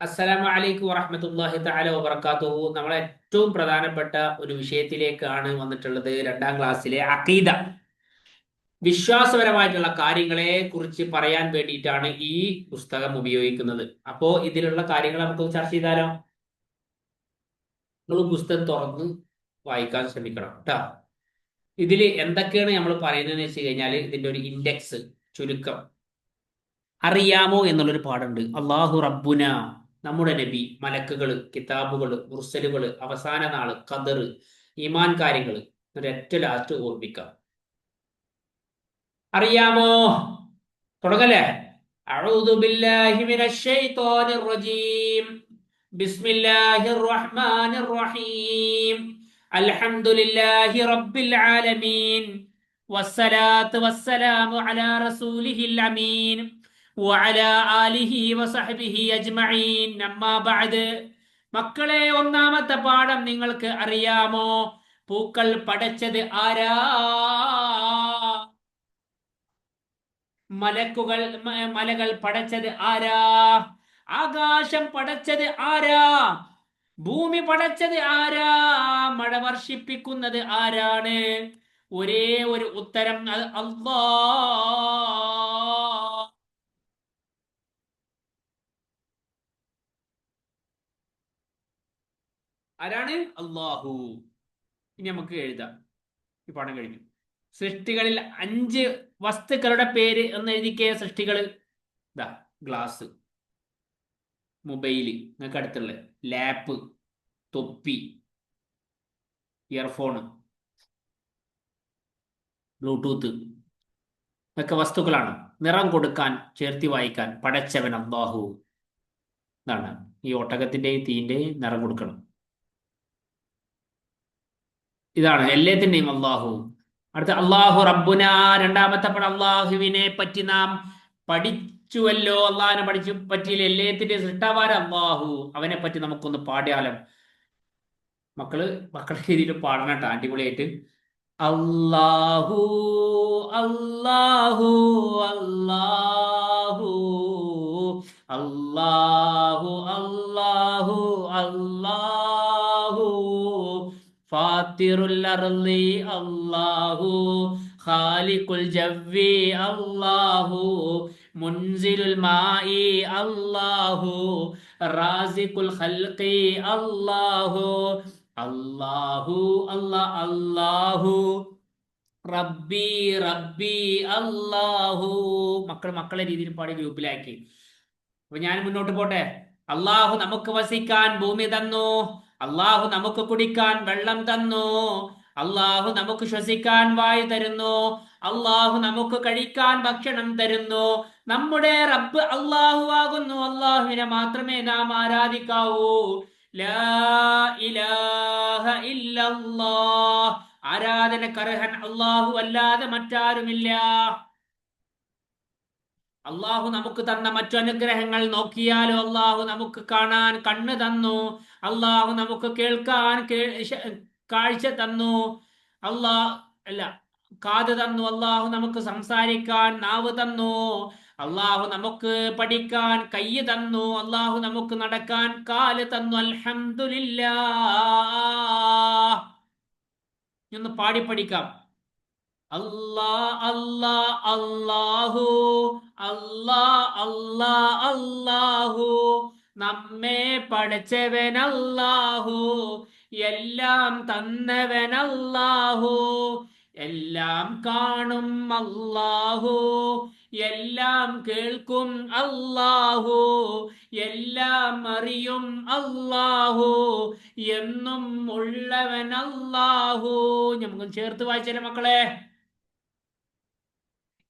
അസ്സലാമു അലൈക്കും വറഹ്മത്തുള്ളാഹി തആല വബറകാതുഹു. നമ്മളെ ഏറ്റവും പ്രധാനപ്പെട്ട ഒരു വിഷയത്തിലേക്കാണ് വന്നിട്ടുള്ളത്. 2ാം ക്ലാസ്സിലെ അഖീദ, വിശ്വാസപരമായിട്ടുള്ള കാര്യങ്ങളെ കുറിച്ച് പറയാൻ വേണ്ടിയിട്ടാണ് ഈ പുസ്തകം ഉപയോഗിക്കുന്നത്. അപ്പോ ഇതിലുള്ള കാര്യങ്ങൾ നമുക്ക് ചർച്ച ചെയ്താലോ? നിങ്ങൾ പുസ്തകം തുറന്ന് വായിക്കാൻ ശ്രമിക്കണം കേട്ടോ. ഇതിൽ എന്തൊക്കെയാണ് നമ്മൾ പറയുന്നതെന്ന് വെച്ച് കഴിഞ്ഞാൽ, ഇതിന്റെ ഒരു ഇൻഡെക്സ്, ചുരുക്കം. അറിയാമോ എന്നുള്ളൊരു പാഠമുണ്ട്. അള്ളാഹു റബ്ബുന, നമ്മുടെ നബി, മലക്കുകള്, കിതാബുകള്, മുർസലുകള്, അവസാന നാള്, ഖദർ, ഈമാൻ കാര്യങ്ങള്. ഒരൊറ്റ ലാസ്റ്റ് ഓർമ്മിക്കാം. അറിയാമോ? തുടങ്ങല്ലേ? അഊദു ബില്ലാഹി മിനശ് ശൈത്വാനിർ റജീം. ബിസ്മില്ലാഹിർ റഹ്മാനിർ റഹീം. അൽഹംദുലില്ലാഹി റബ്ബിൽ ആലമീൻ. വസ്സലാത്തു വസ്സലാമു അലാ റസൂലിഹിൽ അമീൻ വഅലാ ആലിഹി വസഹ്ബിഹി അജ്മഈൻ. അമ്മാ ബഅദ്. മക്കളെ, ഒന്നാമത്തെ പാഠം നിങ്ങൾക്ക് അറിയാമോ? പൂക്കൾ പടച്ചത് ആരാ? മലകൾ പടച്ചത് ആരാ? ആകാശം പടച്ചത് ആരാ? ഭൂമി പടച്ചത് ആരാ? മഴ വർഷിപ്പിക്കുന്നത് ആരാണ്? ഒരേ ഒരു ഉത്തരം, അത് അല്ലാ. ആരാണ്? അല്ലാഹു. ഇനി നമുക്ക് എഴുതാം. ഈ പാഠം കഴിഞ്ഞു. സൃഷ്ടികളിൽ 5 വസ്തുക്കളുടെ പേര് എന്ന് എഴുതിക്കേ. സൃഷ്ടികൾ ഇതാ: ഗ്ലാസ്, മൊബൈല്, നിങ്ങൾക്ക് അടുത്തുള്ള ലാപ്പ്, തൊപ്പി, ഇയർഫോൺ, ബ്ലൂടൂത്ത്, ഇതൊക്കെ വസ്തുക്കളാണ്. നിറം കൊടുക്കാൻ, ചേർത്തി വായിക്കാൻ പടച്ചവൻ അല്ലാഹു. ഇതാണ് ഈ ഒട്ടകത്തിന്റെയും തീന്റെയും നിറം കൊടുക്കണം. ഇതാണ് എല്ലാത്തിന്റെയും അല്ലാഹു. അടുത്ത അല്ലാഹു റബ്ബുന, രണ്ടാമത്തെ പടം. അള്ളാഹുവിനെ പറ്റി നാം പഠിച്ചുവല്ലോ. അള്ളാഹിനെ പഠിച്ചു പറ്റിയില്ല. എല്ലാത്തിന്റെയും സൃഷ്ടാവാര അല്ലാഹു. അവനെ പറ്റി നമുക്കൊന്ന് പാടിയാലോ? മക്കളെ രീതിയിൽ പാടണം കേട്ടോ, അടിപൊളിയായിട്ട്. അല്ലാഹു അല്ലാഹു അല്ലാഹു അല്ലാഹു അല്ലാഹു അല്ലാഹു ഫാത്തിറുൽ അർളി അല്ലാഹു ഖാലിഖുൽ ജവ്വി അല്ലാഹു മുൻസിലുൽ മായി അല്ലാഹു റാസിഖുൽ ഖൽഖി അല്ലാഹു അല്ലാഹു അല്ലാഹു റബ്ബി റബ്ബി അല്ലാഹു. മക്കളെ രീതിയിൽ പാടി ഗ്രൂപ്പിലാക്കി. അപ്പൊ ഞാൻ മുന്നോട്ട് പോട്ടെ. അള്ളാഹു നമുക്ക് വസിക്കാൻ ഭൂമി തന്നു. അള്ളാഹു നമുക്ക് കുടിക്കാൻ വെള്ളം തന്നു. അള്ളാഹു നമുക്ക് ശ്വസിക്കാൻ വായു തരുന്നു. അള്ളാഹു നമുക്ക് കഴിക്കാൻ ഭക്ഷണം തരുന്നു. നമ്മുടെ റബ്ബ് അള്ളാഹു ആകുന്നു. അള്ളാഹുവിനെ മാത്രമേ നാം ആരാധിക്കാവൂ. ലാ ഇലാഹ ഇല്ലല്ലാഹ്. ആരാധനക്കർഹൻ അള്ളാഹു അല്ലാതെ മറ്റാരുമില്ല. അള്ളാഹു നമുക്ക് തന്ന മറ്റു അനുഗ്രഹങ്ങൾ നോക്കിയാലോ, അള്ളാഹു നമുക്ക് കാണാൻ കണ്ണ് തന്നു. അള്ളാഹു നമുക്ക് കേൾക്കാൻ കാഴ്ച തന്നു. അല്ല, കാത് തന്നു. അള്ളാഹു നമുക്ക് സംസാരിക്കാൻ നാവ് തന്നു. അള്ളാഹു നമുക്ക് പഠിക്കാൻ കൈ തന്നു. അള്ളാഹു നമുക്ക് നടക്കാൻ കാല് തന്നു. അൽഹംദുലില്ലാഹ്. ഒന്ന് പാടി പഠിക്കാം. അല്ലാ അല്ലാ അല്ലാഹു അല്ലാ അല്ലാ അല്ലാഹു. നമ്മെ പടച്ചവൻ അല്ലാഹു. എല്ലാം തന്നവൻ അല്ലാഹു. എല്ലാം കാണും അല്ലാഹു. എല്ലാം കേൾക്കും അല്ലാഹു. എല്ലാം അറിയും അല്ലാഹു. എന്നും ഉള്ളവൻ അല്ലാഹു. നമുക്ക് ചേർത്ത് വായിച്ചാലേ മക്കളെ?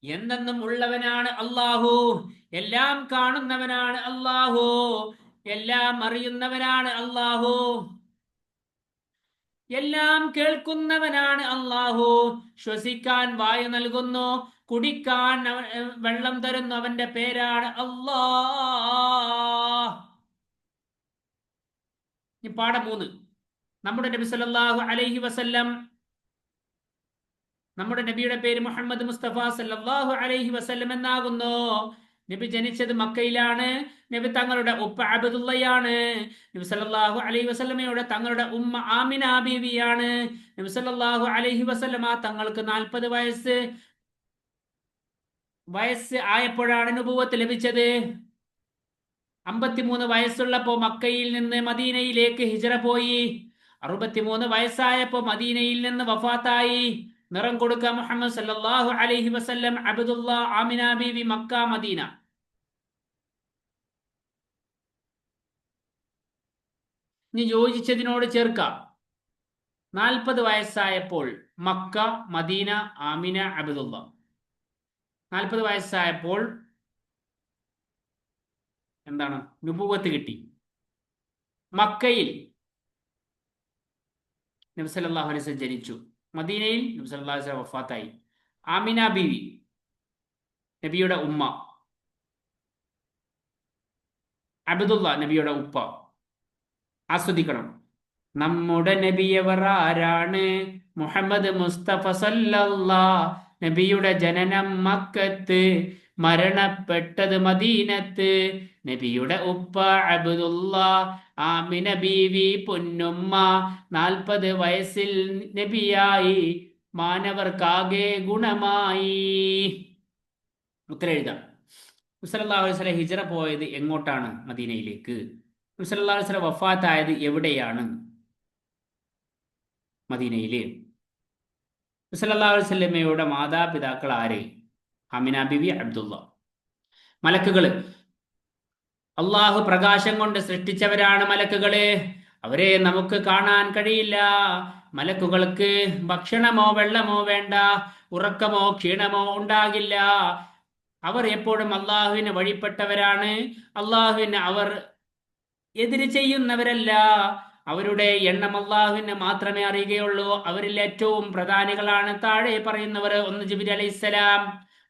എന്നെന്നും ഉള്ളവനാണ് അല്ലാഹു. എല്ലാം കാണുന്നവനാണ് അല്ലാഹു. എല്ലാം അറിയുന്നവനാണ് അല്ലാഹു. എല്ലാം കേൾക്കുന്നവനാണ് അല്ലാഹു. ശ്വസിക്കാൻ വായു നൽകുന്നു. കുടിക്കാൻ വെള്ളം തരുന്നു. അവന്റെ പേരാണ് അല്ലാഹ്. പാഠം 3. നമ്മുടെ നബി സല്ലല്ലാഹു അലൈഹി വസല്ലം, നമ്മുടെ നബിയുടെ പേര് മുഹമ്മദ് മുസ്തഫ സല്ലല്ലാഹു അലൈഹി വസല്ലം എന്നാകുന്നു. നബി ജനിച്ചത് മക്കയിലാണ്. നബി തങ്ങളുടെ ഉപ്പ അബ്ദുള്ളയാണ്. നബി സല്ലല്ലാഹു അലൈഹി വസല്ലമയുടെ തങ്ങളുടെ ഉമ്മ ആമിന ബീവിയാണ്. നബി സല്ലല്ലാഹു അലൈഹി വസല്ലമ തങ്ങൾക്ക് 40 വയസ്സ് ആയപ്പോഴാണ് നുബുവത്ത് ലഭിച്ചത്. 53 വയസ്സുള്ളപ്പോ മക്കയിൽ നിന്ന് മദീനയിലേക്ക് ഹിജ്റ പോയി. 63 വയസ്സായപ്പോ മദീനയിൽ നിന്ന് വഫാത്തായി. നിറം കൊടുക്ക മുഹമ്മദ് സല്ലല്ലാഹു അലൈഹി വസല്ലം, അബ്ദുള്ള, ആമിന ബീവി, മക്ക, മദീന. ഇനി യോജിച്ചതിനോട് ചേർക്കാം. 40 വയസ്സായപ്പോൾ മക്ക, മദീന, ആമിന, അബ്ദുള്ള. 40 വയസ്സായപ്പോൾ എന്താണ്? നുബുവത്ത് കിട്ടി. മക്കയിൽ നബി സല്ലല്ലാഹു അലൈഹി വസല്ലം ജനിച്ചു. മദീനയിൽ നബി സല്ലല്ലാഹു അലൈഹി വസല്ലം വഫാത്തായി. ആമിന ബീവി നബിയുടെ ഉമ്മ, അബ്ദുള്ള നബിയുടെ ഉപ്പ. ആസ്വദിക്കണം. നമ്മുടെ നബിയവർ ആരാണ്? മുഹമ്മദ് മുസ്തഫ സല്ലല്ലാഹ്. നബിയുടെ ജനനം മക്കത്ത്, മരണപ്പെട്ടത് മദീനത്ത്. നബിയുടെ ഉപ്പ അബ്ദുള്ള, ആമിന ബീവി പൊന്നുമ്മ. 40 വയസ്സിൽ നബിയായി, മാനവർക്കാകെ ഗുണമായി. ഉത്തരം എഴുതാം. നബി സല്ലല്ലാഹു അലൈഹി വസല്ലം ഹിജ്റ പോയത് എങ്ങോട്ടാണ്? മദീനയിലേക്ക്. നബി സല്ലല്ലാഹു അലൈഹി വസല്ലം വഫാത്തായത് എവിടെയാണ്? മദീനയില്. നബി സല്ലല്ലാഹു അലൈഹി വസല്ലമയുടെ മാതാപിതാക്കൾ ആര്? ആമിന ബീവി, അബ്ദുള്ള. മലക്കുകള് അള്ളാഹു പ്രകാശം കൊണ്ട് സൃഷ്ടിച്ചവരാണ് മലക്കുകള്. അവരെ നമുക്ക് കാണാൻ കഴിയില്ല. മലക്കുകൾക്ക് ഭക്ഷണമോ വെള്ളമോ വേണ്ട, ഉറക്കമോ ക്ഷീണമോ ഉണ്ടാകില്ല. അവർ എപ്പോഴും അള്ളാഹുവിന് വഴിപ്പെട്ടവരാണ്. അള്ളാഹുവിന് അവർ എതിര് ചെയ്യുന്നവരല്ല. അവരുടെ എണ്ണം അള്ളാഹുവിന് മാത്രമേ അറിയുകയുള്ളൂ. അവരിൽ ഏറ്റവും പ്രധാനികളാണ് താഴെ പറയുന്നവർ. ഒന്ന് ജിബ്രീൽ അലൈഹിസ്സലാം,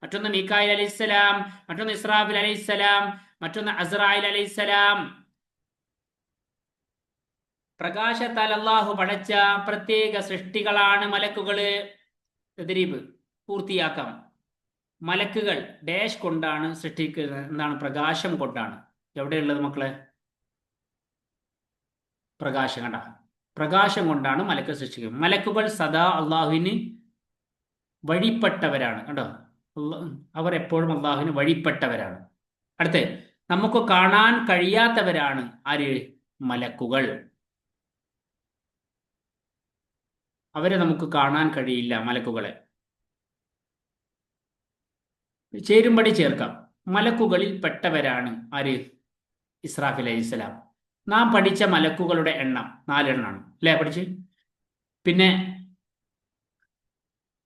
മറ്റൊന്ന് മീകായിൽ അലൈഹിസ്സലാം, മറ്റൊന്ന് ഇസ്രാഫീൽ അലൈഹിസ്സലാം, മറ്റൊന്ന് അസ്രായിൽ അലൈഹിസ്സലാം. പ്രകാശത്താൽ അള്ളാഹു പടച്ച പ്രത്യേക സൃഷ്ടികളാണ് മലക്കുകള്. തദ്രീബ് പൂർത്തിയാക്കാം. മലക്കുകൾ ഡാഷ് കൊണ്ടാണ് സൃഷ്ടിക്കുന്നത്. എന്താണ്? പ്രകാശം കൊണ്ടാണ്. എവിടെയുള്ളത് മക്കളെ? പ്രകാശം. കണ്ട, പ്രകാശം കൊണ്ടാണ് മലക്ക് സൃഷ്ടിക്കുന്നത്. മലക്കുകൾ സദാ അള്ളാഹുവിന് വഴിപ്പെട്ടവരാണ്. കണ്ടോ, അവർ എപ്പോഴും അള്ളാഹുവിന് വഴിപ്പെട്ടവരാണ്. അടുത്ത്, നമുക്ക് കാണാൻ കഴിയാത്തവരാണ് ആര്? മലക്കുകൾ. അവരെ നമുക്ക് കാണാൻ കഴിയില്ല, മലക്കുകളെ. ചേരുംപടി ചേർക്കാം. മലക്കുകളിൽ പെട്ടവരാണ് ആര്? ഇസ്രാഫീൽ അലൈഹിസ്സലാം. നാം പഠിച്ച മലക്കുകളുടെ എണ്ണം 4 എണ്ണമാണ് അല്ലേ പഠിച്ച്? പിന്നെ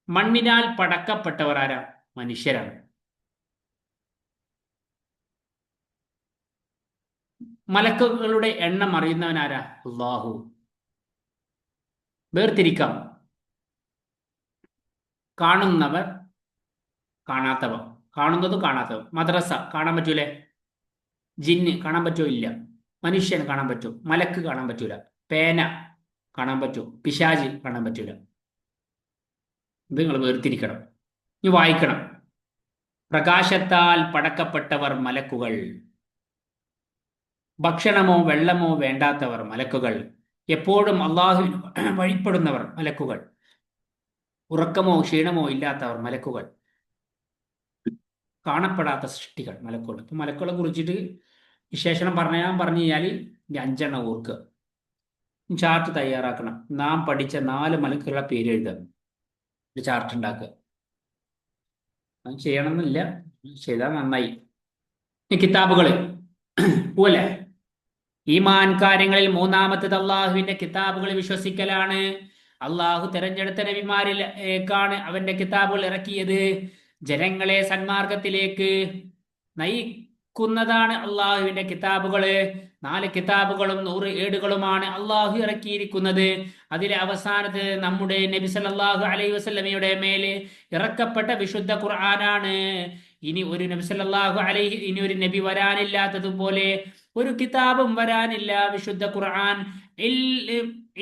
മണ്ണിനാൽ പടക്കപ്പെട്ടവർ ആരാ? മനുഷ്യരാണ്. മലക്കുകളുടെ എണ്ണം അറിയുന്നവനാരാ? അല്ലാഹു. വേർതിരിക്കാം. കാണുന്നവർ, കാണാത്തവർ. കാണുന്നതും കാണാത്തവർ. മദ്രസ കാണാൻ പറ്റൂലേ? ജിന്ന് കാണാൻ പറ്റോ? ഇല്ല. മനുഷ്യന് കാണാൻ പറ്റും, മലക്ക് കാണാൻ പറ്റൂല. പേന കാണാൻ പറ്റും, പിശാച് കാണാൻ പറ്റൂല. ഇത് നിങ്ങൾ വേർതിരിക്കണം. ഇനി വായിക്കണം. പ്രകാശത്താൽ പടക്കപ്പെട്ടവർ മലക്കുകൾ. ഭക്ഷണമോ വെള്ളമോ വേണ്ടാത്തവർ മലക്കുകൾ. എപ്പോഴും അള്ളാഹുവിന് വഴിപ്പെടുന്നവർ മലക്കുകൾ. ഉറക്കമോ ക്ഷീണമോ ഇല്ലാത്തവർ മലക്കുകൾ. കാണപ്പെടാത്ത സൃഷ്ടികൾ മലക്കുകൾ. ഇപ്പൊ മലക്കുകളെ കുറിച്ചിട്ട് വിശേഷണം പറഞ്ഞു കഴിഞ്ഞാൽ 5 എണ്ണം ഓർക്കുക. ചാർട്ട് തയ്യാറാക്കണം. നാം പഠിച്ച 4 മലക്കുകളുടെ പേര് എഴുതുക. ഒരു ചാർട്ട് ഉണ്ടാക്കുക. അത് ചെയ്യണമെന്നില്ല, ചെയ്താൽ നന്നായി. കിതാബുകള് പോലെ ഈമാൻ കാര്യങ്ങളിൽ 3-ാമത്തേത് അള്ളാഹുവിന്റെ കിതാബുകൾ വിശ്വസിക്കലാണ്. അള്ളാഹു തെരഞ്ഞെടുത്ത നബിമാരിലേക്കാണ് അവന്റെ കിതാബുകൾ ഇറക്കിയത്. ജനങ്ങളെ സന്മാർഗത്തിലേക്ക് നയിക്കുന്നതാണ് അള്ളാഹുവിന്റെ കിതാബുകള്. 4 കിതാബുകളും 100 ഏടുകളുമാണ് അള്ളാഹു ഇറക്കിയിരിക്കുന്നത്. അതിലെ അവസാനത്ത് നമ്മുടെ നബി സല്ലല്ലാഹു അലൈഹി വസല്ലമയുടെ മേലെ ഇറക്കപ്പെട്ട വിശുദ്ധ ഖുർആനാണ്. ഇനി ഒരു നബി വരാനില്ലാത്തതുപോലെ ഒരു കിതാബും വരാനില്ല. വിശുദ്ധ ഖുർആൻ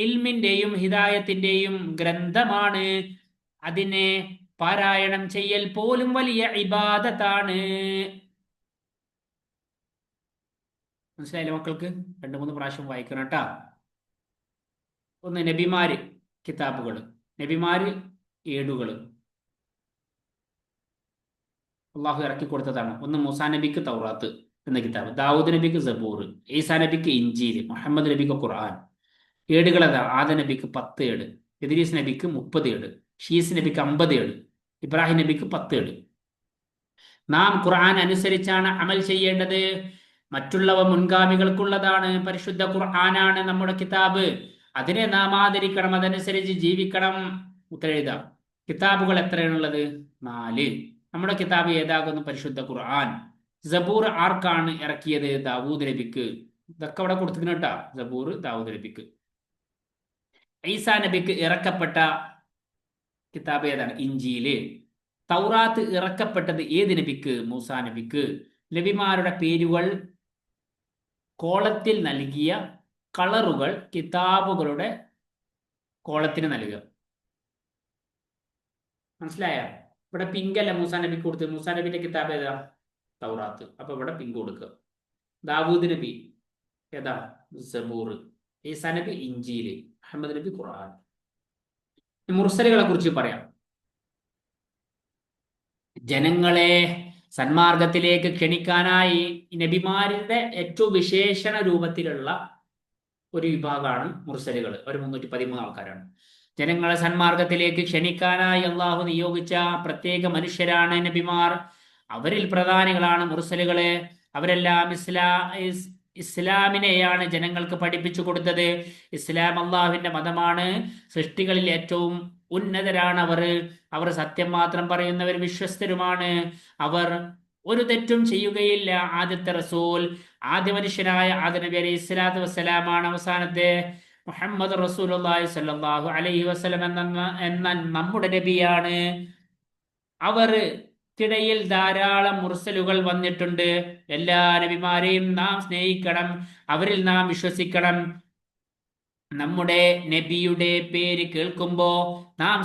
ഇൽമിന്റെയും ഹിദായത്തിന്റെയും ഗ്രന്ഥമാണ്. അതിനെ പാരായണം ചെയ്യൽ പോലും വലിയ ഇബാദത്താണ്. മനസ്സിലായില്ലേ മക്കൾക്ക്? 2-3 പ്രാവശ്യം വായിക്കണം കേട്ടാ. ഒന്ന് നബിമാര് കിതാബുകൾ, നബിമാര് ഏടുകൾ അള്ളാഹു ഇറക്കി കൊടുത്തതാണ്. ഒന്ന് മൂസാ നബിക്ക് തൗറാത്ത് എന്ന കിതാബ്, ദാവൂദ് നബിക്ക് സബൂർ, ഈസാ നബിക്ക് ഇഞ്ചീൽ, മുഹമ്മദ് നബിക്ക് ഖുർആൻ. ഏടുകൾ അതാ: ആദ നബിക്ക് 10 ഏട്, ഇദ്രീസ് നബിക്ക് 30 ഏട്, ഷീസ് നബിക്ക് 50 ഏട്, ഇബ്രാഹിം നബിക്ക് 10 ഏട്. നാം ഖുർആൻ അനുസരിച്ചാണ് അമൽ ചെയ്യേണ്ടത്. മറ്റുള്ളവ മുൻഗാമികൾക്കുള്ളതാണ്. പരിശുദ്ധ ഖുർആനാണ് നമ്മുടെ കിതാബ്. അതിനെ നാം ആദരിക്കണം, അതനുസരിച്ച് ജീവിക്കണം. ഉത്തരെഴുതാം. കിതാബുകൾ എത്രയാണുള്ളത്? 4. നമ്മുടെ കിതാബ് ഏതാകുന്നു? പരിശുദ്ധ ഖുർആൻ. സബൂർ ആർക്കാണ് ഇറക്കിയത്? ദാവൂദ് നബിക്ക്. ഇതൊക്കെ അവിടെ കൊടുത്തിരുന്നു കേട്ടാ. സബൂർ ദാവൂദ് നബിക്ക്. ഈസാ നബിക്ക് ഇറക്കപ്പെട്ട കിതാബ് ഏതാണ്? ഇഞ്ചീല്. തൗറാത്ത് ഇറക്കപ്പെട്ടത് ഏത് നബിക്ക്? മൂസാ നബിക്ക്. നബിമാരുടെ പേരുകൾ കോളത്തിൽ നൽകിയ കളറുകൾ കിതാബുകളുടെ കോളത്തിന് നൽകുക. മനസ്സിലായ? ഇവിടെ പിങ്കല്ല മൂസാ നബിക്ക് കൊടുത്ത്. മൂസാ നബിന്റെ കിതാബ് ഏതാ? തൗറാത്ത്. അപ്പൊ ഇവിടെ പിങ്ക് കൊടുക്കുക. ദാവൂദ് നബി ഏതാ? സബൂർ. ഈസാ നബി ഇഞ്ചീല്, മുഹമ്മദ് നബി ഖുർആൻ. മുർസലുകളെ കുറിച്ച് പറയാം. ജനങ്ങളെ സന്മാർഗത്തിലേക്ക് ക്ഷണിക്കാനായി നബിമാരുടെ ഏറ്റവും വിശേഷണ രൂപത്തിലുള്ള ഒരു വിഭാഗമാണ് മുർസലുകൾ. അവർ 313 ആൾക്കാരാണ്. ജനങ്ങളെ സന്മാർഗത്തിലേക്ക് ക്ഷണിക്കാനായി അള്ളാഹു നിയോഗിച്ച പ്രത്യേക മനുഷ്യരാണ് നബിമാർ. അവരിൽ പ്രധാനികളാണ് മുർസലുകളെ. അവരെല്ലാം ഇസ്ലാമിനെയാണ് ജനങ്ങൾക്ക് പഠിപ്പിച്ചു കൊടുത്തത്. ഇസ്ലാം അള്ളാഹുവിന്റെ മതമാണ്. സൃഷ്ടികളിൽ ഏറ്റവും ഉന്നതരാണ് അവർ സത്യം മാത്രം പറയുന്നവർ, വിശ്വസ്തരുമാണ്. അവർ ഒരു തെറ്റും ചെയ്യുകയില്ല. ആദ്യത്തെ റസൂൽ, ആദ്യ മനുഷ്യനായ ആദം നബി അലൈഹി സ്വലാത്തു വസ്സലാമാണ്. അവസാനത്തെ മുഹമ്മദ് റസൂലുള്ളാഹി സ്വല്ലല്ലാഹു അലൈഹി വസല്ലം എന്ന നമ്മുടെ നബിയാണ്. അവർക്കിടയിൽ ധാരാളം മുർസലുകൾ വന്നിട്ടുണ്ട്. എല്ലാ നബിമാരെയും നാം സ്നേഹിക്കണം, അവരിൽ നാം വിശ്വസിക്കണം. നമ്മുടെ നബിയുടെ പേര് കേൾക്കുമ്പോ നാം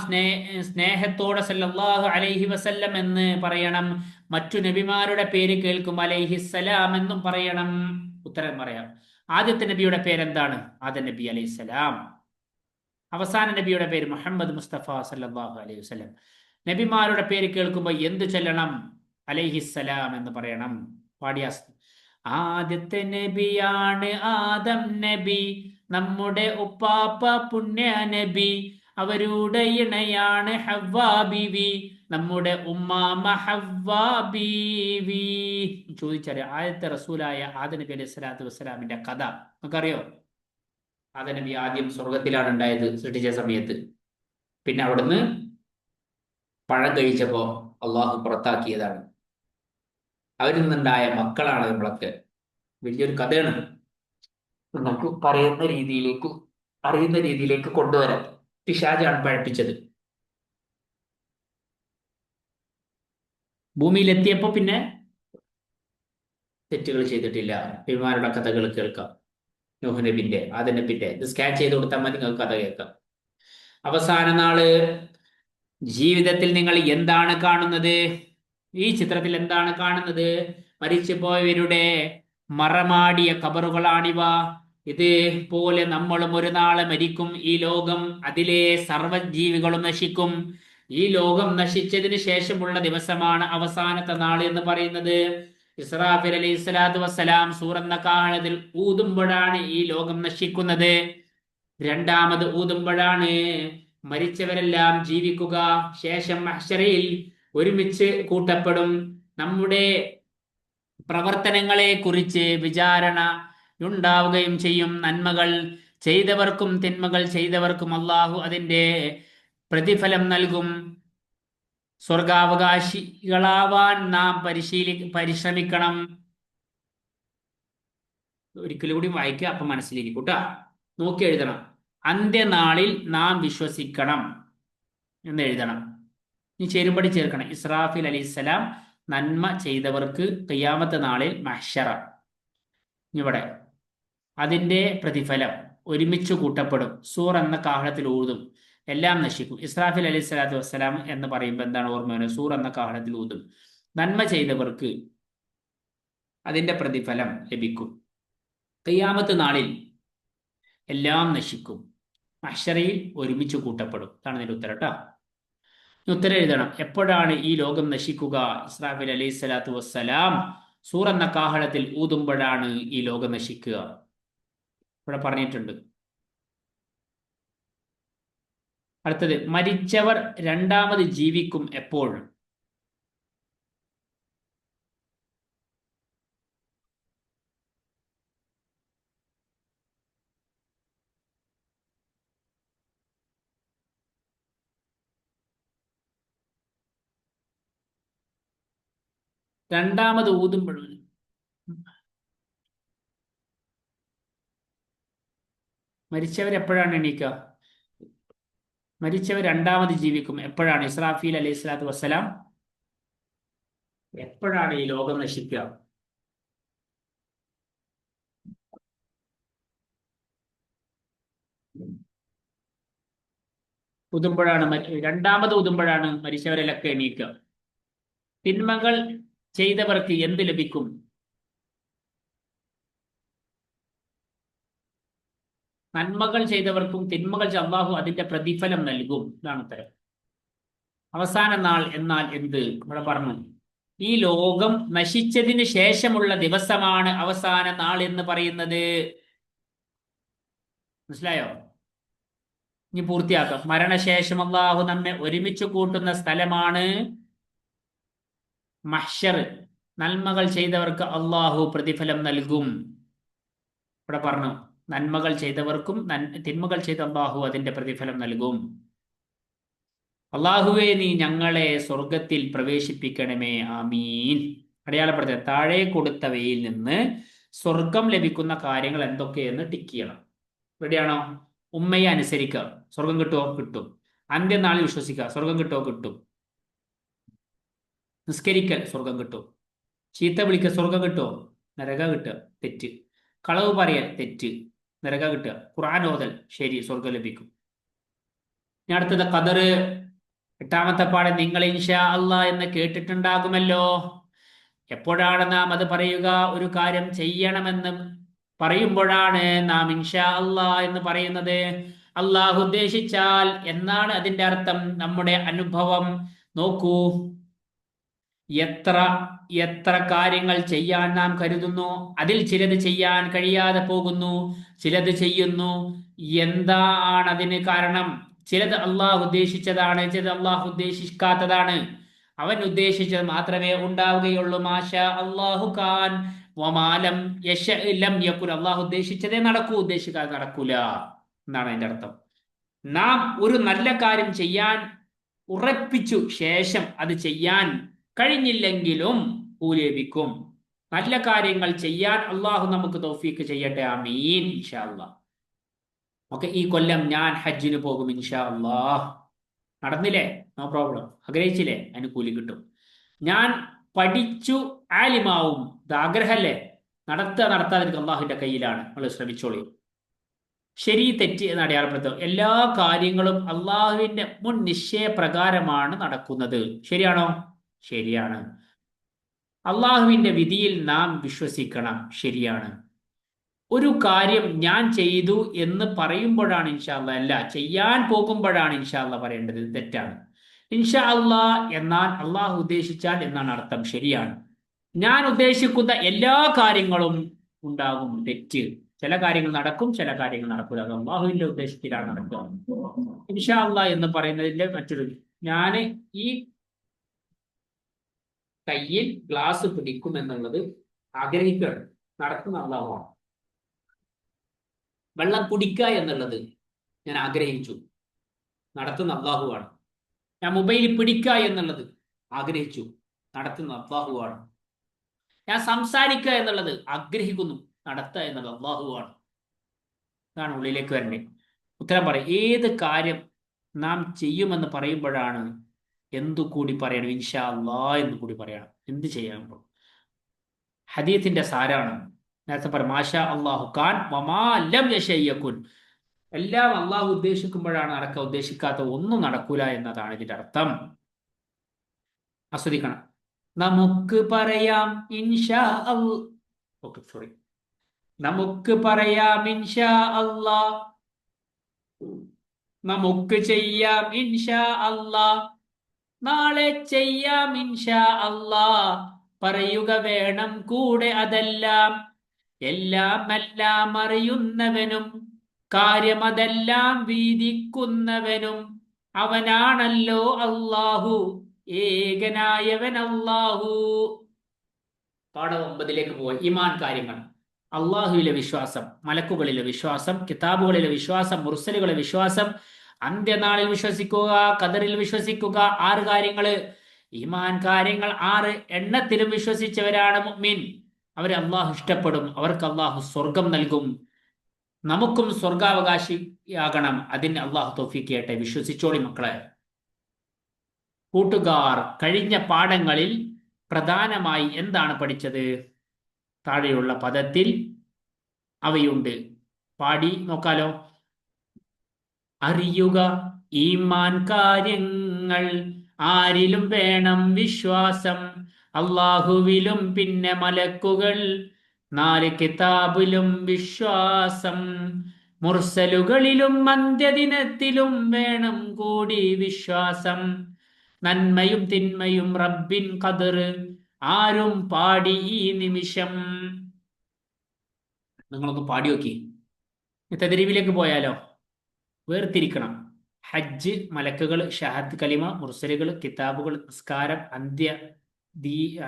സ്നേഹത്തോടെ സല്ലല്ലാഹു അലൈഹി വസല്ലം എന്ന് പറയണം. മറ്റു നബിമാരുടെ പേര് കേൾക്കുമ്പോൾ അലൈഹിസ്സലാം എന്നും പറയണം. ഉത്തരം പറയാം. ആദ്യത്തെ നബിയുടെ പേരെന്താണ്? ആദം നബി അലൈഹിസ്സലാം. അവസാന നബിയുടെ പേര് മുഹമ്മദ് മുസ്തഫ സല്ലല്ലാഹു അലൈഹി വസല്ലം. നബിമാരുടെ പേര് കേൾക്കുമ്പോൾ എന്ത് ചൊല്ലണം? അലൈഹിസ്സലാം എന്ന് പറയണം. പാടിയാസ്. ആദ്യത്തെ നബിയാണ് ആദം നബി, നമ്മുടെ ഉപ്പാപ്പ പുണ്യ നബി. അവരുടെ ഇണയാണ് ഹവ്വാ ബീവി, നമ്മുടെ ഉമ്മാമ ഹവ്വാ ബീവി. ചോദിച്ചാല് ആദ്യത്തെ റസൂലായ ആദം നബി അലൈഹി സ്വലാത്തു വസ്സലാമിന്റെ കഥ നമുക്കറിയോ? ആദം നബി ആദ്യം സ്വർഗത്തിലാണ് ഉണ്ടായത് സൃഷ്ടിച്ച സമയത്ത്. പിന്നെ അവിടുന്ന് പഴം കഴിച്ചപ്പോ അള്ളാഹു പുറത്താക്കിയതാണ്. അവരിൽ നിന്നുണ്ടായ മക്കളാണ് നമ്മളൊക്കെ. വലിയൊരു കഥയാണ്. നമുക്ക് അറിയുന്ന രീതിയിലേക്ക് കൊണ്ടുവരാൻ പിശാചാണ് പഴപ്പിച്ചത്. ഭൂമിയിലെത്തിയപ്പോ പിന്നെ തെറ്റുകൾ ചെയ്തിട്ടില്ല. നബിമാരുടെ കഥകൾ കേൾക്കാം. നൂഹ് നബിന്റെ, ആദം നബിന്റെ. ഇത് സ്കാൻ ചെയ്ത് കൊടുത്താൽ മതി, നിങ്ങൾക്ക് കഥ കേൾക്കാം. അവസാന നാള്. ജീവിതത്തിൽ നിങ്ങൾ എന്താണ് കാണുന്നത്? ഈ ചിത്രത്തിൽ എന്താണ് കാണുന്നത്? മരിച്ചുപോയവരുടെ മറമാടിയ ഖബറുകളാണിവ. ഇതുപോലെ നമ്മളും ഒരു നാളെ മരിക്കും. ഈ ലോകം, അതിലെ സർവ്വജീവികളും നശിക്കും. ഈ ലോകം നശിച്ചതിന് ശേഷമുള്ള ദിവസമാണ് അവസാനത്തെ നാൾ എന്ന് പറയുന്നത്. ഇസ്രാഫീൽ അലൈഹി സ്വലാത്തു വസ്സലാം സൂറെന്ന കാഹളത്തിൽ ഊതുമ്പോഴാണ് ഈ ലോകം നശിക്കുന്നത്. രണ്ടാമത് ഊതുമ്പോഴാണ് മരിച്ചവരെല്ലാം ജീവിക്കുക. ശേഷം മഹ്ശറയിൽ ഒരുമിച്ച് കൂട്ടപ്പെടും. നമ്മുടെ പ്രവർത്തനങ്ങളെ കുറിച്ച് വിചാരണ ഉണ്ടാവുകയും ചെയ്യും. നന്മകൾ ചെയ്തവർക്കും തിന്മകൾ ചെയ്തവർക്കും അള്ളാഹു അതിൻ്റെ പ്രതിഫലം നൽകും. സ്വർഗാവകാശികളാവാൻ നാം പരിശ്രമിക്കണം. ഒരിക്കലും കൂടി വായിക്കുക, അപ്പം മനസ്സിലിരിക്കും കേട്ടോ. നോക്കി എഴുതണം. അന്ത്യനാളിൽ നാം വിശ്വസിക്കണം എന്ന് എഴുതണം. ഇനി ചേരുമ്പടി ചേർക്കണം. ഇസ്രാഫീൽ അലൈഹിസ്സലാം നന്മ ചെയ്തവർക്ക് ഖിയാമത്ത് നാളിൽ മഹ്ശറ, ഇവിടെ അതിൻ്റെ പ്രതിഫലം ഒരുമിച്ച് കൂട്ടപ്പെടും. സൂർ എന്ന കാഹളത്തിൽ ഊതും, എല്ലാം നശിക്കും. ഇസ്രാഫീൽ അലൈഹി സ്വലാത്തു വസ്സലാം എന്ന് പറയുമ്പോൾ എന്താണ് ഓർമ്മ വരുന്നത്? സൂർ എന്ന കാഹളത്തിൽ ഊതും. നന്മ ചെയ്തവർക്ക് അതിൻ്റെ പ്രതിഫലം ലഭിക്കും. ഖിയാമത്ത് നാളിൽ എല്ലാം നശിക്കും, മഹ്ശറയിൽ ഒരുമിച്ച് കൂട്ടപ്പെടും. അതാണ് ഇതിന്റെ ഉത്തരം കേട്ടോ. ഉത്തരം എഴുതണം. എപ്പോഴാണ് ഈ ലോകം നശിക്കുക? ഇസ്രാഫീൽ അലൈഹി സ്വലാത്തു വസ്സലാം സൂറെന്ന കാഹളത്തിൽ ഊതുമ്പോഴാണ് ഈ ലോകം നശിക്കുക. ഇവിടെ പറഞ്ഞിട്ടുണ്ട്. അടുത്തത്, മരിച്ചവർ രണ്ടാമത് ജീവിക്കും എപ്പോൾ? രണ്ടാമത് ഊതുമ്പോൾ മരിച്ചവർ എപ്പോഴാണ് എണീക്കുക? മരിച്ചവർ രണ്ടാമത് ജീവിക്കും എപ്പോഴാണ്? ഇസ്രാഫീൽ അലൈഹി സ്വലാത്തു വസ്സലാം എപ്പോഴാണ് ഈ ലോകം നശിക്കുക? ഊതുമ്പോഴാണ്, രണ്ടാമത് ഊതുമ്പോഴാണ് മരിച്ചവരിലൊക്കെ എണീക്കുക. തിന്മകൾ ചെയ്തവർക്ക് എന്ത് ലഭിക്കും? നന്മകൾ ചെയ്തവർക്കും തിന്മകൾ അല്ലാഹു അതിന്റെ പ്രതിഫലം നൽകും. ഇതാണ് ഉത്തരം. അവസാന നാൾ എന്നാൽ എന്ത്? ഇവിടെ പറഞ്ഞു, ഈ ലോകം നശിച്ചതിന് ശേഷമുള്ള ദിവസമാണ് അവസാന നാൾ എന്ന് പറയുന്നത്. മനസ്സിലായോ? ഇനി പൂർത്തിയാക്കാം. മരണശേഷം അല്ലാഹു നമ്മെ ഒരുമിച്ച് കൂട്ടുന്ന സ്ഥലമാണ് മഹ്ശർ. നന്മകൾ ചെയ്തവർക്ക് അല്ലാഹു പ്രതിഫലം നൽകും. ഇവിടെ പറഞ്ഞു, നന്മകൾ ചെയ്തവർക്കും തിന്മകൾ ചെയ്ത അല്ലാഹു അതിന്റെ പ്രതിഫലം നൽകും. അല്ലാഹുവേ, നീ ഞങ്ങളെ സ്വർഗത്തിൽ പ്രവേശിപ്പിക്കണമേ, ആമീൻ. അടയാളപ്പെടുത്തുക. താഴെ കൊടുത്തവയിൽ നിന്ന് സ്വർഗം ലഭിക്കുന്ന കാര്യങ്ങൾ എന്തൊക്കെയെന്ന് ടിക്ക് ചെയ്യണം. റെഡിയാണോ? ഉമ്മയെ അനുസരിക്കുക, സ്വർഗം കിട്ടുമോ? കിട്ടും. അന്ത്യനാളിൽ വിശ്വസിക്കുക, സ്വർഗം കിട്ടുമോ? കിട്ടും. നിസ്കരിക്കൽ, സ്വർഗം കിട്ടും. ചീത്ത വിളിക്കുക, സ്വർഗം കിട്ടുമോ? നരക കിട്ടുക, തെറ്റ്. കളവ് പറയൽ, തെറ്റ്, നരക കിട്ടുക. ഖുർആൻ ഓതൽ, ശരി, സ്വർഗം ലഭിക്കും. ഇനി അടുത്തത് ഖദർ. എട്ടാമത്തെ പാഠം നിങ്ങൾ ഇൻഷാ അല്ലാ എന്ന് കേട്ടിട്ടുണ്ടാകുമല്ലോ. എപ്പോഴാണ് നാം അത് പറയുക? ഒരു കാര്യം ചെയ്യണമെന്ന് പറയുമ്പോഴാണ് നാം ഇൻഷാ അല്ലാ എന്ന് പറയുന്നത്. അള്ളാഹു ഉദ്ദേശിച്ചാൽ എന്നാണ് അതിന്റെ അർത്ഥം. നമ്മുടെ അനുഭവം നോക്കൂ. എത്ര എത്ര കാര്യങ്ങൾ ചെയ്യാൻ നാം കരുതുന്നു, അതിൽ ചിലത് ചെയ്യാൻ കഴിയാതെ പോകുന്നു, ചിലത് ചെയ്യുന്നു. എന്താണ് അതിന് കാരണം? ചിലത് അള്ളാഹു ഉദ്ദേശിച്ചതാണ്, ചിലത് അള്ളാഹു ഉദ്ദേശിക്കാത്തതാണ്. അവൻ ഉദ്ദേശിച്ചത് മാത്രമേ ഉണ്ടാവുകയുള്ളൂ. മാഷാ അള്ളാഹു ഖാൻ വമാലം യശ ലം യകുൻ. അള്ളാഹു ഉദ്ദേശിച്ചതേ നടക്കൂ, ഉദ്ദേശിക്കാതെ നടക്കൂല എന്നാണ് അതിന്റെ അർത്ഥം. നാം ഒരു നല്ല കാര്യം ചെയ്യാൻ ഉറപ്പിച്ചു ശേഷം അത് ചെയ്യാൻ കഴിഞ്ഞില്ലെങ്കിലും കൂലി ലഭിക്കും. നല്ല കാര്യങ്ങൾ ചെയ്യാൻ അള്ളാഹു നമുക്ക് തൗഫീക്ക് ചെയ്യട്ടെ, ആമീൻ. ഇൻഷാ അല്ലാഹ്. ഓക്കെ, ഈ കൊല്ലം ഞാൻ ഹജ്ജിന് പോകും ഇൻഷാ അല്ലാഹ്. നടന്നില്ലേ? No problem. ആഗ്രഹിച്ചില്ലേ? അതിന് കൂലി കിട്ടും. ഞാൻ പഠിച്ചു ആലിമാവും. ഇത് ആഗ്രഹമല്ലേ? നടത്താതിരിക്കും, അള്ളാഹുവിന്റെ കയ്യിലാണ്. നമ്മൾ ശ്രമിച്ചോളൂ. ശരി തെറ്റ് എന്ന് അടയാളപ്പെടുത്തും. എല്ലാ കാര്യങ്ങളും അള്ളാഹുവിന്റെ മുൻ നിശ്ചയപ്രകാരമാണ് നടക്കുന്നത്. ശരിയാണോ? ശരിയാണ്. അള്ളാഹുവിന്റെ വിധിയിൽ നാം വിശ്വസിക്കണം. ശരിയാണ്. ഒരു കാര്യം ഞാൻ ചെയ്തു എന്ന് പറയുമ്പോഴാണ് ഇൻഷാ അല്ലാ, അല്ല ചെയ്യാൻ പോകുമ്പോഴാണ് ഇൻഷാ അല്ലാ പറയേണ്ടത്. തെറ്റാണ്. ഇൻഷാ അല്ലാ എന്നാൽ അള്ളാഹു ഉദ്ദേശിച്ചാൽ എന്നാണ് അർത്ഥം. ശരിയാണ്. ഞാൻ ഉദ്ദേശിക്കുന്ന എല്ലാ കാര്യങ്ങളും ഉണ്ടാകും. തെറ്റ്. ചില കാര്യങ്ങൾ നടക്കും, ചില കാര്യങ്ങൾ നടക്കില്ല. അത് അള്ളാഹുവിന്റെ ഉദ്ദേശത്തിലാണ് നടക്കുക. ഇൻഷാ അല്ലാ എന്ന് പറയുന്നതിന്റെ മറ്റൊരു, ഞാൻ ഈ കയ്യിൽ ഗ്ലാസ് പിടിക്കും എന്നുള്ളത് ആഗ്രഹിക്കുകയാണ്. നടക്കുന്ന അള്ളാഹുവാണ്. വെള്ളം കുടിക്കുക എന്നുള്ളത് ഞാൻ ആഗ്രഹിച്ചു, നടത്തുന്ന അള്ളാഹുവാണ്. ഞാൻ മൊബൈൽ പിടിക്കുക എന്നുള്ളത് ആഗ്രഹിച്ചു, നടത്തുന്ന അള്ളാഹുവാണ്. ഞാൻ സംസാരിക്കുക എന്നുള്ളത് ആഗ്രഹിക്കുന്നു, നടത്തുക എന്നുള്ളത് അള്ളാഹുവാണ്. ഇതാണ് ഉള്ളിലേക്ക് വരണ്ടേ. ഉത്തരം പറയും. ഏത് കാര്യം നാം ചെയ്യുമെന്ന് പറയുമ്പോഴാണ് എന്തു കൂടി പറയണം? ഇൻഷാ അല്ലാ എന്ന് കൂടി പറയണം. എന്ത് ചെയ്യാൻ ഹദീത്തിന്റെ സാരാണ്. നേരത്തെ പറ മാഷാ അല്ലാഹു ഖാൻ വമാ ലം യശയ്യകുൻ. എല്ലാം അള്ളാഹു ഉദ്ദേശിക്കുമ്പോഴാണ് നടക്കുക, ഉദ്ദേശിക്കാത്ത ഒന്നും നടക്കൂല എന്നതാണ് ഇതിന്റെ അർത്ഥം. ആസ്വദിക്കണം. നമുക്ക് പറയാം ഇൻഷാ അല്ലാ. Okay, sorry. നമുക്ക് പറയാം ഇൻഷാ അല്ലാ, നമുക്ക് ചെയ്യാം ഇൻഷാ അല്ലാ, നാളെ ചെയ്യാം ഇൻഷാ അല്ലാ, പറയുക വേണം കൂടെ അതെല്ലാം. എല്ലാം അറിയുന്നവനും കാര്യമതെല്ലാം വീതിക്കുന്നവനും അവനാണല്ലോ അല്ലാഹു, ഏകനായവൻ അല്ലാഹു. പാഠം 9 പോയി. ഈമാൻ കാര്യങ്ങൾ: അള്ളാഹുവിലെ വിശ്വാസം, മലക്കുകളിലെ വിശ്വാസം, കിതാബുകളിലെ വിശ്വാസം, മുർസലുകളിലെ വിശ്വാസം, അന്ത്യനാളിൽ വിശ്വസിക്കുക, ഖദറിൽ വിശ്വസിക്കുക. 6 കാര്യങ്ങള്. ഈമാൻ കാര്യങ്ങൾ 6 എണ്ണത്തിലും വിശ്വസിച്ചവരാണ് മുഅ്മിൻ. അവരെ അള്ളാഹു ഇഷ്ടപ്പെടും, അവർക്ക് അള്ളാഹു സ്വർഗം നൽകും. നമുക്കും സ്വർഗാവകാശിയാകണം. അതിന് അള്ളാഹു തൗഫീഖ് ചെയ്യട്ടെ. വിശ്വസിച്ചോളി മക്കളെ. കൂട്ടുകാർ, കഴിഞ്ഞ പാഠങ്ങളിൽ പ്രധാനമായി എന്താണ് പഠിച്ചത്? താഴെയുള്ള പദത്തിൽ അവയുണ്ട്. പാടി നോക്കാലോ. അറിയുക ഈമാൻ കാര്യങ്ങൾ, ആരിലും വേണം വിശ്വാസം, അള്ളാഹുവിലും പിന്നെ മലക്കുകൾ, 4 കിതാബിലും വിശ്വാസം, മുർസലുകളിലും അന്ത്യദിനത്തിലും വേണം കൂടി വിശ്വാസം, നന്മയും തിന്മയും റബ്ബിൻ ഖദർ, ആരും പാടി ഈ നിമിഷം. നിങ്ങളൊന്ന് പാടി നോക്കി. തദ്രീബിലേക്ക് പോയാലോ? വേർതിരിക്കണം. ഹജ്ജ്, മലക്കുകൾ, ഷഹാദ് കലിമ, മുർസലുകൾ, കിതാബുകൾ, നിസ്കാരം,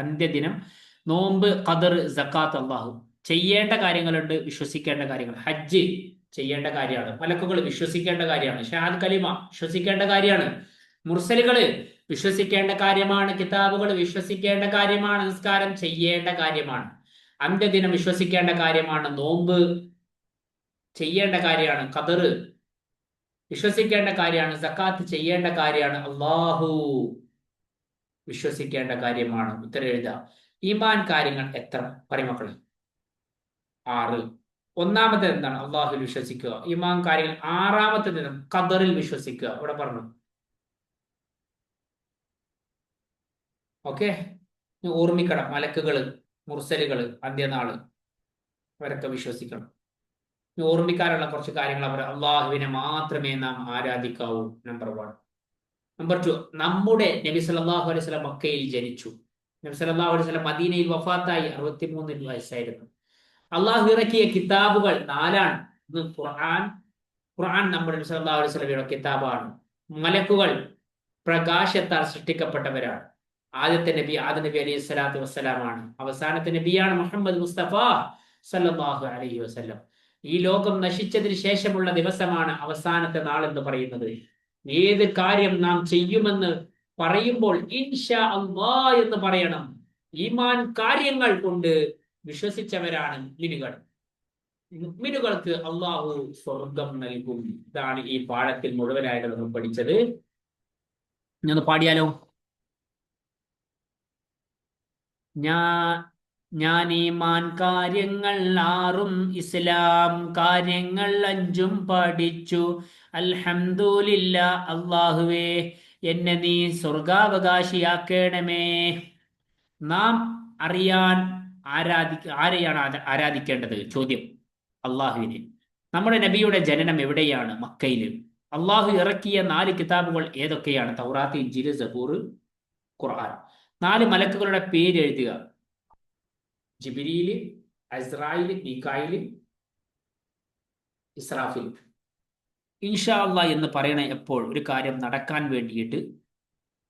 അന്ത്യദിനം, നോമ്പ്, ഖദർ, സക്കാത്ത്. അള്ളാഹു ചെയ്യേണ്ട കാര്യങ്ങളുണ്ട്, വിശ്വസിക്കേണ്ട കാര്യങ്ങൾ. ഹജ്ജ് ചെയ്യേണ്ട കാര്യമാണ്, മലക്കുകൾ വിശ്വസിക്കേണ്ട കാര്യമാണ്, ഷഹാദ് കലിമ വിശ്വസിക്കേണ്ട കാര്യമാണ്, മുർസലുകൾ വിശ്വസിക്കേണ്ട കാര്യമാണ്, കിതാബുകൾ വിശ്വസിക്കേണ്ട കാര്യമാണ്, നിസ്കാരം ചെയ്യേണ്ട കാര്യമാണ്, അന്ത്യദിനം വിശ്വസിക്കേണ്ട കാര്യമാണ്, നോമ്പ് ചെയ്യേണ്ട കാര്യമാണ്, ഖദർ വിശ്വസിക്കേണ്ട കാര്യമാണ്, സക്കാത്ത് ചെയ്യേണ്ട കാര്യമാണ്, അള്ളാഹു വിശ്വസിക്കേണ്ട കാര്യമാണ്. ഉത്തരം എഴുതാം. ഈമാൻ കാര്യങ്ങൾ എത്ര പറയുമക്കളെ? 6. ഒന്നാമത്തെ എന്താണ്? അള്ളാഹുവിൽ വിശ്വസിക്കുക. ഈമാൻ കാര്യങ്ങൾ 6ാമത്തേത് ഖദറിൽ വിശ്വസിക്കുക. ഇവിടെ പറഞ്ഞു. ഓക്കെ, ഓർമ്മിക്കണം. മലക്കുകള്, മുർസലുകള്, അന്ത്യനാള്, അവരൊക്കെ വിശ്വസിക്കണം. ഓർമ്മിക്കാനുള്ള കുറച്ച് കാര്യങ്ങൾ പറയാം. അള്ളാഹുവിനെ മാത്രമേ നാം ആരാധിക്കാവൂ. നമ്പർ 1. നമ്പർ 2, നമ്മുടെ നബി സല്ലല്ലാഹു അലൈഹി വസല്ലം മക്കയിൽ ജനിച്ചു. നബി സല്ലല്ലാഹു അലൈഹി വസല്ലം മദീനയിൽ വഫാത്തായി. 63 വയസ്സായിരുന്നു. അള്ളാഹു ഇറക്കിയ കിതാബുകൾ 4ആണ്. ഖുർആൻ നമ്മുടെ നബി സല്ലല്ലാഹു അലൈഹി വസല്ലമയുടെ കിതാബാണ്. മലക്കുകൾ പ്രകാശത്താൽ സൃഷ്ടിക്കപ്പെട്ടവരാണ്. ആദ്യത്തെ നബി ആദം നബി അലൈഹി സ്വലാത്തു വസ്സലാമാണ്. അവസാനത്തെ നബിയാണ് മുഹമ്മദ് മുസ്തഫ സല്ലല്ലാഹു അലൈഹി വസല്ലം. ഈ ലോകം നശിച്ചതിന് ശേഷമുള്ള ദിവസമാണ് അവസാനത്തെ നാൾ എന്ന് പറയുന്നത്. ഏത് കാര്യം നാം ചെയ്യുമെന്ന് പറയുമ്പോൾ ഇൻഷാ അല്ലാഹ് എന്ന് പറയണം. ഈമാൻ കാര്യങ്ങൾ കൊണ്ട് വിശ്വസിച്ചവരാണ് മുഅ്മിനുകൾ. മുഅ്മിനുകൾക്ക് അള്ളാഹു സ്വർഗം നൽകും. ഇതാണ് ഈ പാഠത്തിൽ മുഴുവനായിട്ട് നമ്മൾ പഠിച്ചത്. ഞാൻ പാടിയാലോ? ഞാൻ ഈമാൻ കാര്യങ്ങൾ 6ഉം ഇസ്ലാം കാര്യങ്ങൾ 5ഉം പഠിച്ചു. അൽഹംദുലില്ലാ അല്ലാഹുവേ, എന്നെ നീ സ്വർഗാവകാശിയാക്കണമേ. നാം ആരെയാണ് ആരാധിക്കേണ്ടത്? ചോദ്യം. അള്ളാഹുവിനെ. നമ്മുടെ നബിയുടെ ജനനം എവിടെയാണ്? മക്കയിൽ. അള്ളാഹു ഇറക്കിയ 4 കിതാബുകൾ ഏതൊക്കെയാണ്? തൗറാത്ത്, ഇൻജീൽ, സബൂർ, ഖുർആൻ. 4 മലക്കുകളുടെ പേര് എഴുതുക. ജിബ്രീൽ, അസ്രായിൽ, മീകായിൽ, ഇസ്രാഫിൽ. ഇൻഷാ അല്ലാഹ് എന്ന് പറയണ എപ്പോൾ? ഒരു കാര്യം നടക്കാൻ വേണ്ടിയിട്ട്,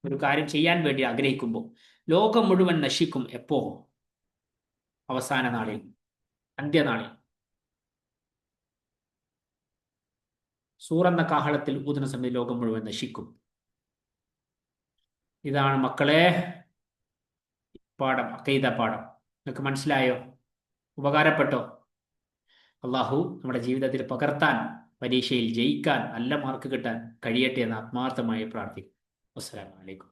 ഒരു കാര്യം ചെയ്യാൻ വേണ്ടി ആഗ്രഹിക്കുമ്പോൾ. ലോകം മുഴുവൻ നശിക്കും എപ്പോ? അവസാന നാളിൽ, അന്ത്യനാളിൽ. സൂറെന്ന കാഹളത്തിൽ ഊതുന്ന സമയത്ത് ലോകം മുഴുവൻ നശിക്കും. ഇതാണ് മക്കളെ പാഠം, അഖീദ പാഠം. നിങ്ങൾക്ക് മനസ്സിലായോ? ഉപകാരപ്പെട്ടോ? അള്ളാഹു നമ്മുടെ ജീവിതത്തിൽ പകർത്താൻ, പരീക്ഷയിൽ ജയിക്കാൻ, നല്ല മാർക്ക് കിട്ടാൻ കഴിയട്ടെ എന്ന് ആത്മാർത്ഥമായി പ്രാർത്ഥിക്കും. അസ്സലാമു അലൈക്കും.